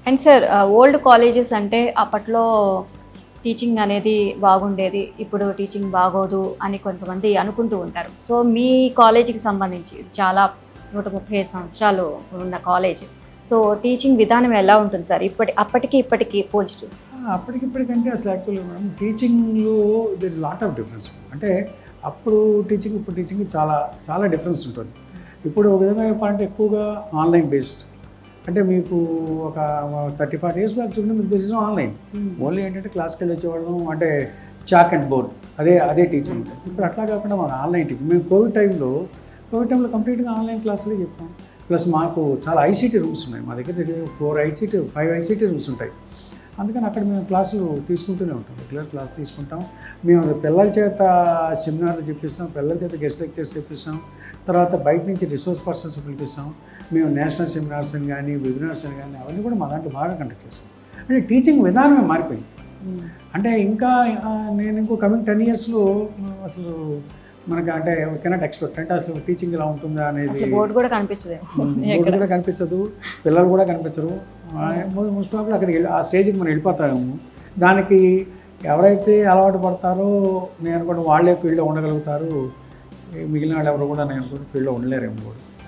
And sir old colleges అంటే అప్పట్లో teaching అనేది బాగుండేది, ఇప్పుడు టీచింగ్ బాగోదు అని కొంతమంది అనుకుంటూ ఉంటారు. సో మీ కాలేజీకి సంబంధించి చాలా 135 సంవత్సరాలు ఉన్న కాలేజ్. సో టీచింగ్ విధానం ఎలా ఉంటుంది సార్ అప్పటికి ఇప్పటికి పోల్చి చూస్తే? అప్పటికిప్పటికంటే అసలు యాక్చువల్గా మేడం టీచింగ్లో there is lot of difference. అంటే అప్పుడు టీచింగ్ ఇప్పుడు టీచింగ్ చాలా చాలా డిఫరెన్స్ ఉంటుంది. ఇప్పుడు ఒక విధంగా చెప్పాలంటే ఎక్కువగా ఆన్లైన్ బేస్డ్. అంటే మీకు ఒక 30-40 ఇయర్స్ బ్యాక్ చూడండి, మీకు తెలిసిన ఆన్లైన్ ఓన్లీ ఏంటంటే క్లాస్కి వెళ్ళి వచ్చేవాళ్ళం, అంటే చాక్ అండ్ బోర్డ్ అదే టీచింగ్ ఉంటుంది. ఇప్పుడు అట్లా కాకుండా మన ఆన్లైన్ టీచింగ్. మేము కోవిడ్ టైంలో కంప్లీట్గా ఆన్లైన్ క్లాసులే చెప్పాం. ప్లస్ మాకు చాలా ఐసీటీ రూమ్స్ ఉన్నాయి. మా దగ్గర 5 ఐసీటీ రూమ్స్ ఉంటాయి. అందుకని అక్కడ మేము క్లాసులు తీసుకుంటూనే ఉంటాం, రెగ్యులర్ క్లాస్ తీసుకుంటాం. మేము పిల్లల చేత సెమినార్లు చెప్పిస్తాం, పిల్లల చేత గెస్ట్ లెక్చర్స్ చెప్పిస్తాం. తర్వాత బయట నుంచి రిసోర్స్ పర్సన్స్ పిలిపిస్తాం. మేము నేషనల్ సెమినార్స్ అని కానీ వెబినార్స్ అని కానీ అవన్నీ కూడా మా దాంట్లో బాగా కండక్ట్ చేస్తాం. అంటే టీచింగ్ విధానమే మారిపోయింది. అంటే ఇంకా నేను ఇంకో కమింగ్ 10 ఇయర్స్లో అసలు మనకి అంటే కెనాట్ ఎక్స్పెక్ట్. అంటే అసలు టీచింగ్ ఎలా ఉంటుందా అనేది బోర్డు కూడా కనిపించదు, పిల్లలు కూడా కనిపించరు. మోస్ట్ ప్రాబ్లీ అక్కడికి ఆ స్టేజ్కి మనం వెళ్ళిపోతాము. దానికి ఎవరైతే అలవాటు పడతారో నేను అనుకోండి వాళ్ళే ఫీల్డ్లో ఉండగలుగుతారు. మిగిలిన వాళ్ళు ఎవరు కూడా నేను అనుకుంటే ఫీల్డ్లో ఉండలేరేమో కూడా.